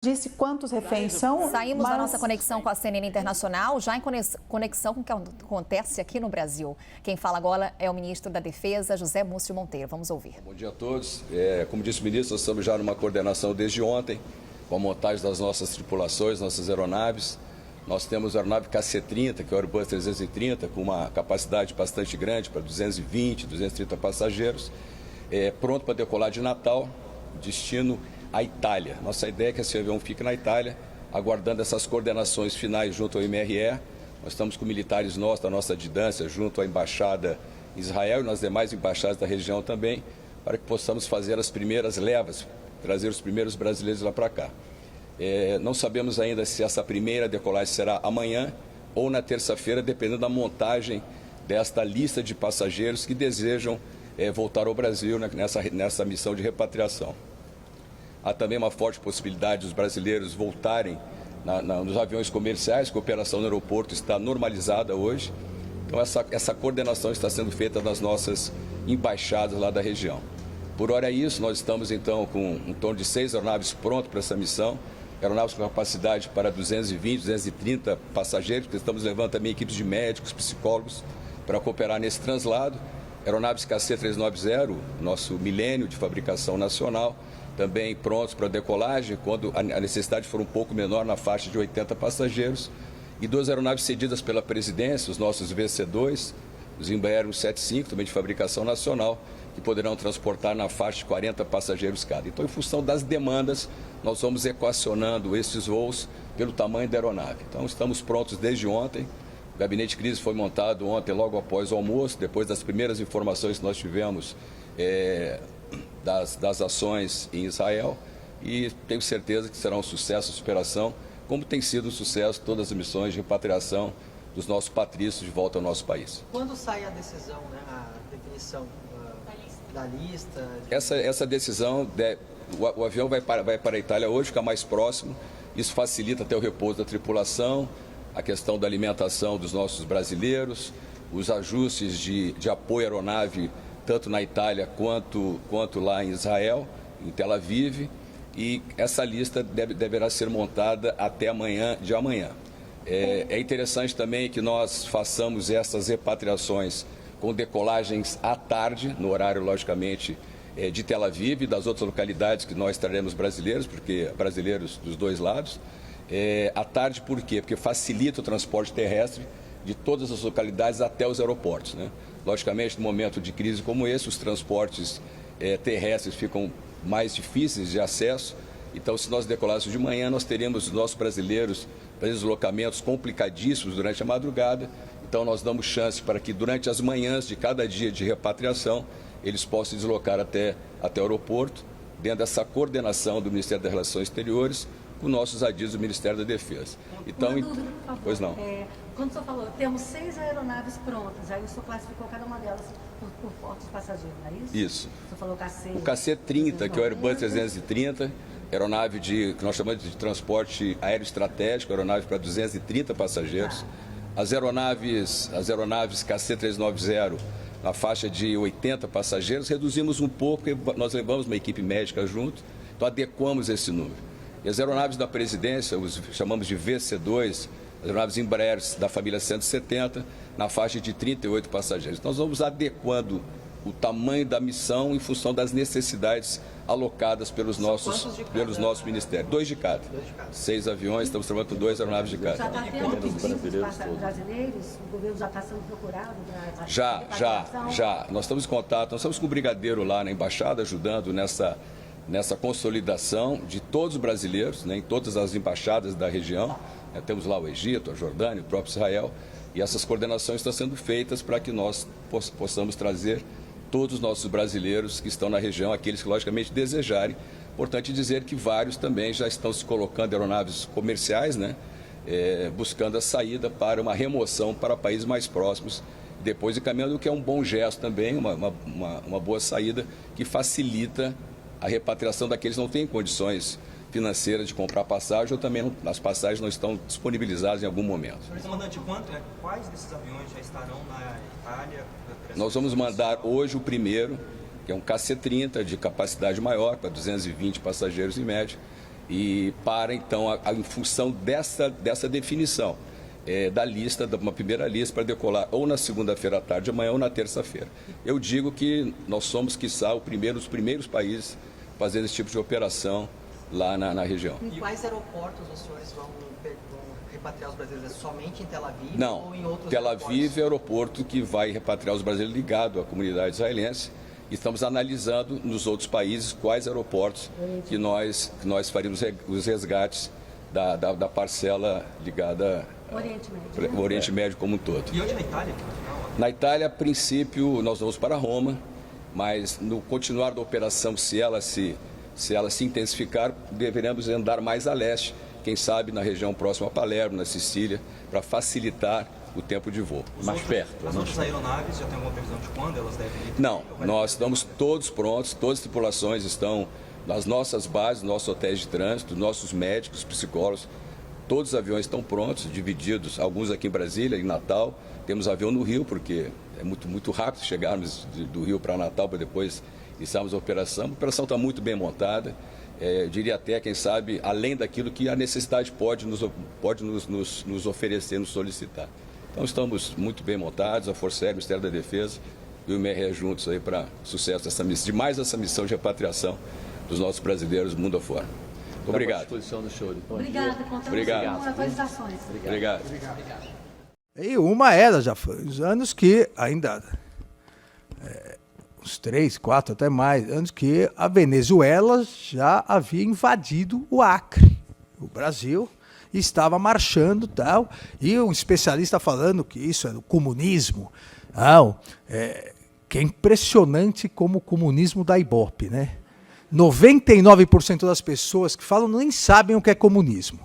Disse quantos reféns são. Saímos da nossa conexão com a CNN Internacional, já em conexão com o que acontece aqui no Brasil. Quem fala agora é o ministro da Defesa, José Múcio Monteiro. Vamos ouvir. Bom dia a todos. Como disse o ministro, nós estamos já numa coordenação desde ontem, com a montagem das nossas tripulações, nossas aeronaves. Nós temos a aeronave KC-30, que é o Airbus 330, com uma capacidade bastante grande, para 220, 230 passageiros, pronto para decolar de Natal, destino à Itália. Nossa ideia é que esse avião fique na Itália, aguardando essas coordenações finais junto ao MRE. Nós estamos com militares nossos, da nossa didância, junto à Embaixada em Israel e nas demais embaixadas da região também, para que possamos fazer as primeiras levas, trazer os primeiros brasileiros lá para cá. Não sabemos ainda se essa primeira decolagem será amanhã ou na terça-feira, dependendo da montagem desta lista de passageiros que desejam voltar ao Brasil nessa missão de repatriação. Há também uma forte possibilidade dos brasileiros voltarem nos aviões comerciais, que a operação no aeroporto está normalizada hoje. Então, essa coordenação está sendo feita nas nossas embaixadas lá da região. Por hora é isso, nós estamos então com em torno de 6 aeronaves prontas para essa missão, aeronaves com capacidade para 220, 230 passageiros, porque estamos levando também equipes de médicos, psicólogos, para cooperar nesse translado. Aeronaves KC-390, nosso milênio de fabricação nacional, também prontos para decolagem, quando a necessidade for um pouco menor, na faixa de 80 passageiros. E 2 aeronaves cedidas pela presidência, os nossos VC-2, os Embraer 175, também de fabricação nacional, que poderão transportar na faixa de 40 passageiros cada. Então, em função das demandas, nós vamos equacionando esses voos pelo tamanho da aeronave. Então, estamos prontos desde ontem. O gabinete de crise foi montado ontem, logo após o almoço, depois das primeiras informações que nós tivemos das ações em Israel, e tenho certeza que será um sucesso a operação, como tem sido um sucesso todas as missões de repatriação dos nossos patrícios de volta ao nosso país. Quando sai a decisão, a definição da lista? Essa decisão, o avião vai para a Itália hoje, fica mais próximo, isso facilita até o repouso da tripulação, a questão da alimentação dos nossos brasileiros, os ajustes de apoio à aeronave, tanto na Itália quanto lá em Israel, em Tel Aviv, e essa lista deverá ser montada até amanhã. É interessante também que nós façamos essas repatriações com decolagens à tarde, no horário, logicamente, de Tel Aviv e das outras localidades que nós traremos brasileiros, porque brasileiros dos dois lados. À tarde, por quê? Porque facilita o transporte terrestre de todas as localidades até os aeroportos, né? Logicamente, no momento de crise como esse, os transportes terrestres ficam mais difíceis de acesso. Então, se nós decolássemos de manhã, nós teríamos os nossos brasileiros para deslocamentos complicadíssimos durante a madrugada. Então, nós damos chance para que durante as manhãs de cada dia de repatriação, eles possam deslocar até o aeroporto, dentro dessa coordenação do Ministério das Relações Exteriores, com nossos adidos do Ministério da Defesa. Então, dúvida, por favor. Pois não. Quando o senhor falou, temos 6 aeronaves prontas, aí o senhor classificou cada uma delas por portos passageiros, não é isso? Isso. O senhor falou KC. O KC-30, que é o Airbus 330, aeronave que nós chamamos de transporte aéreo estratégico, aeronave para 230 passageiros. As aeronaves KC-390, na faixa de 80 passageiros, reduzimos um pouco, porque nós levamos uma equipe médica junto, então adequamos esse número. E as aeronaves da presidência, chamamos de VC-2, as aeronaves Embraer da família 170, na faixa de 38 passageiros. Nós vamos adequando o tamanho da missão em função das necessidades alocadas pelos nossos ministérios. 2 de cada. 6 aviões, estamos trabalhando com 2 aeronaves de cada. Já está tendo pedidos brasileiros? O governo já está sendo procurado? Já. Nós estamos em contato, nós estamos com o brigadeiro lá na embaixada, ajudando nessa consolidação de todos os brasileiros, né, em todas as embaixadas da região. Temos lá o Egito, a Jordânia, o próprio Israel, e essas coordenações estão sendo feitas para que nós possamos trazer todos os nossos brasileiros que estão na região, aqueles que logicamente desejarem. Importante dizer que vários também já estão se colocando em aeronaves comerciais, né, buscando a saída para uma remoção para países mais próximos, depois encaminhando, o que é um bom gesto também, uma boa saída que facilita a repatriação daqueles que não têm condições financeiras de comprar passagem, ou também as passagens não estão disponibilizadas em algum momento. Senhor comandante, quais desses aviões já estarão na Itália? Nós vamos mandar hoje o primeiro, que é um KC-30 de capacidade maior, para 220 passageiros em média, E para, então, em função dessa definição da lista, de uma primeira lista para decolar ou na segunda-feira à tarde, amanhã ou na terça-feira. Eu digo que nós somos, quiçá, os primeiros países fazendo esse tipo de operação lá na região. Em quais aeroportos os senhores vão repatriar os brasileiros? Somente em Tel Aviv Não, ou em outros Tel aeroportos? Aviv é o aeroporto que vai repatriar os brasileiros ligado à comunidade israelense. Estamos analisando nos outros países quais aeroportos que nós faríamos os resgates da parcela ligada ao Oriente Médio como um todo. E onde na Itália? Na Itália, a princípio, nós vamos para Roma, mas no continuar da operação, se ela se intensificar, deveremos andar mais a leste, quem sabe na região próxima a Palermo, na Sicília, para facilitar o tempo de voo, mais perto. As outras aeronaves já tem alguma previsão de quando elas devem ir? Não, nós estamos todos prontos, todas as tripulações estão nas nossas bases, nossos hotéis de trânsito, nossos médicos, psicólogos, todos os aviões estão prontos, divididos, alguns aqui em Brasília, em Natal, temos avião no Rio, porque é muito rápido chegarmos do Rio para Natal para depois iniciarmos a operação. A operação está muito bem montada, eu diria até, quem sabe, além daquilo que a necessidade pode nos oferecer, nos solicitar. Então estamos muito bem montados, a Força Aérea, o Ministério da Defesa e o MRE juntos aí para sucesso dessa missão, de mais essa missão de repatriação dos nossos brasileiros mundo afora. Obrigado. Obrigada, contamos com atualizações. Obrigado. E uma era, já foi uns anos que ainda, uns 3, 4, até mais, anos que a Venezuela já havia invadido o Acre, o Brasil, e estava marchando tal, e um especialista falando que isso é o comunismo. Não, que é impressionante como o comunismo dá ibope, né? 99% das pessoas que falam nem sabem o que é comunismo.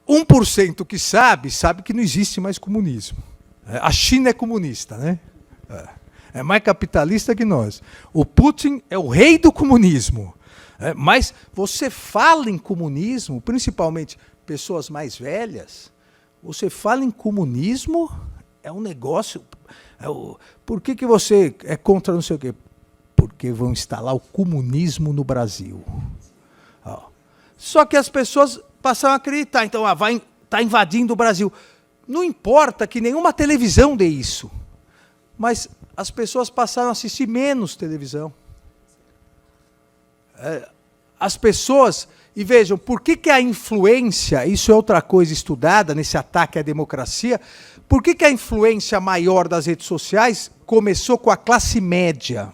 1% que sabe que não existe mais comunismo. A China é comunista, né? É mais capitalista que nós. O Putin é o rei do comunismo. Mas você fala em comunismo, principalmente pessoas mais velhas, você fala em comunismo, é um negócio... Por que você é contra não sei o quê? Porque vão instalar o comunismo no Brasil. Só que as pessoas passaram a acreditar, então tá invadindo o Brasil. Não importa que nenhuma televisão dê isso, mas as pessoas passaram a assistir menos televisão. As pessoas, e vejam, por que a influência, isso é outra coisa estudada nesse ataque à democracia, por que a influência maior das redes sociais começou com a classe média?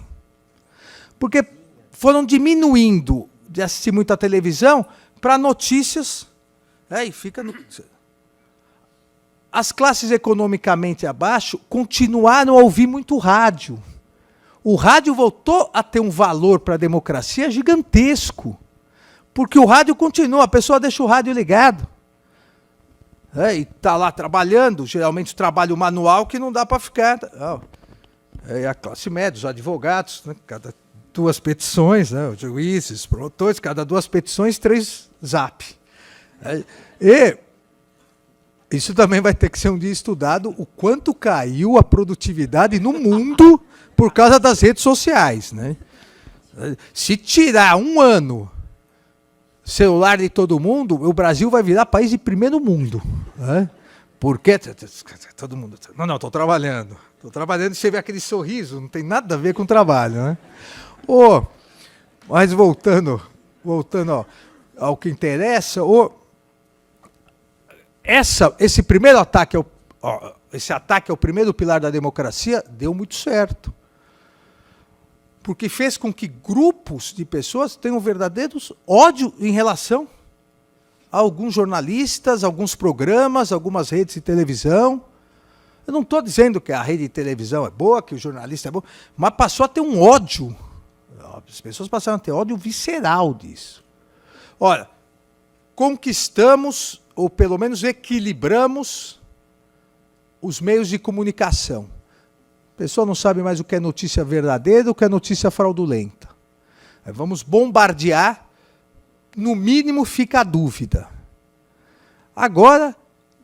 Porque foram diminuindo de assistir muita televisão para notícias, e fica no... As classes economicamente abaixo continuaram a ouvir muito rádio. O rádio voltou a ter um valor para a democracia gigantesco, porque o rádio continua, a pessoa deixa o rádio ligado. E está lá trabalhando, geralmente trabalho manual que não dá para ficar. A classe média, os advogados, né, cada 2 petições, né, os juízes, promotores, cada 2 petições, 3 zap. E isso também vai ter que ser um dia estudado, o quanto caiu a produtividade no mundo por causa das redes sociais, né? Se tirar um ano celular de todo mundo, o Brasil vai virar país de primeiro mundo. Né? Porque todo mundo... Não, estou trabalhando. Estou trabalhando e você vê aquele sorriso, não tem nada a ver com trabalho, né? Mas voltando ao que interessa, esse primeiro ataque, esse ataque ao primeiro pilar da democracia deu muito certo. Porque fez com que grupos de pessoas tenham verdadeiros ódio em relação a alguns jornalistas, alguns programas, algumas redes de televisão. Eu não estou dizendo que a rede de televisão é boa, que o jornalista é bom, mas passou a ter um ódio. As pessoas passaram a ter ódio visceral disso. Olha, conquistamos, ou pelo menos equilibramos, os meios de comunicação. A pessoa não sabe mais o que é notícia verdadeira, o que é notícia fraudulenta. Vamos bombardear, no mínimo fica a dúvida. Agora,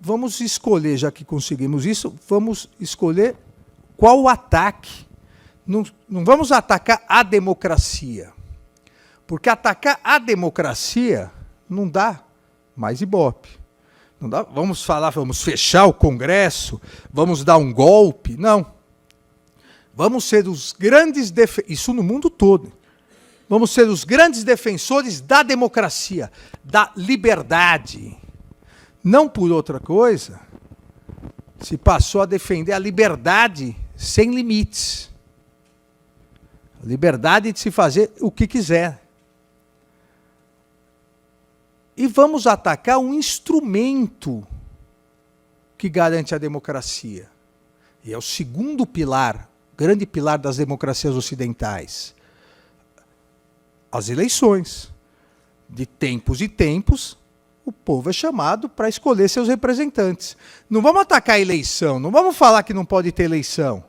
vamos escolher, já que conseguimos isso, vamos escolher qual o ataque. Não vamos atacar a democracia. Porque atacar a democracia não dá mais ibope. Não dá, vamos fechar o Congresso, vamos dar um golpe. Não. Vamos ser os grandes isso no mundo todo. Vamos ser os grandes defensores da democracia, da liberdade. Não por outra coisa, se passou a defender a liberdade sem limites. A liberdade de se fazer o que quiser. E vamos atacar um instrumento que garante a democracia. E é o segundo pilar, grande pilar das democracias ocidentais. As eleições. De tempos e tempos, o povo é chamado para escolher seus representantes. Não vamos atacar a eleição, não vamos falar que não pode ter eleição.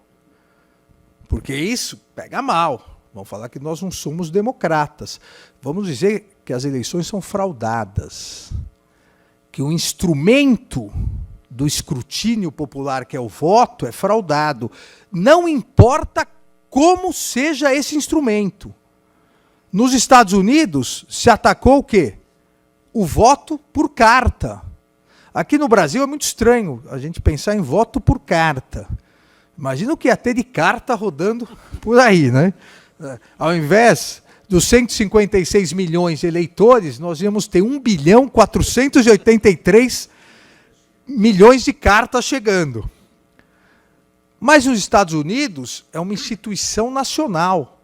Porque isso pega mal. Vamos falar que nós não somos democratas. Vamos dizer que as eleições são fraudadas. Que o instrumento do escrutínio popular, que é o voto, é fraudado. Não importa como seja esse instrumento. Nos Estados Unidos, se atacou o quê? O voto por carta. Aqui no Brasil é muito estranho a gente pensar em voto por carta. Imagina o que ia ter de carta rodando por aí, né? Ao invés dos 156 milhões de eleitores, nós íamos ter 1.483 milhões de cartas chegando. Mas os Estados Unidos é uma instituição nacional,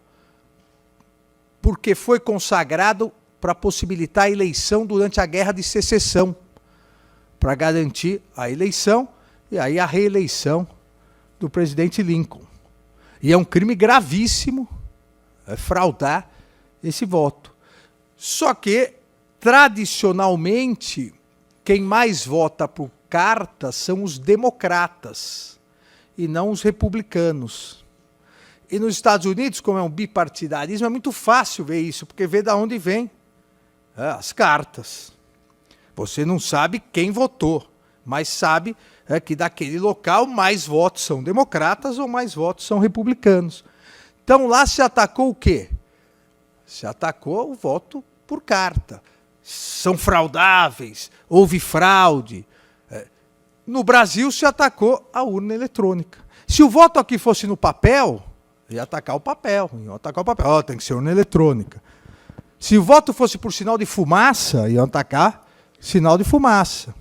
porque foi consagrado para possibilitar a eleição durante a Guerra de Secessão, para garantir a eleição e aí a reeleição do presidente Lincoln. E é um crime gravíssimo fraudar esse voto. Só que, tradicionalmente, quem mais vota por carta são os democratas e não os republicanos. E nos Estados Unidos, como é um bipartidarismo, é muito fácil ver isso, porque vê de onde vem as cartas. Você não sabe quem votou, mas sabe que daquele local mais votos são democratas ou mais votos são republicanos. Então lá se atacou o quê? Se atacou o voto por carta. São fraudáveis, houve fraude. No Brasil se atacou a urna eletrônica. Se o voto aqui fosse no papel, ia atacar o papel. Tem que ser urna eletrônica. Se o voto fosse por sinal de fumaça, iam atacar sinal de fumaça.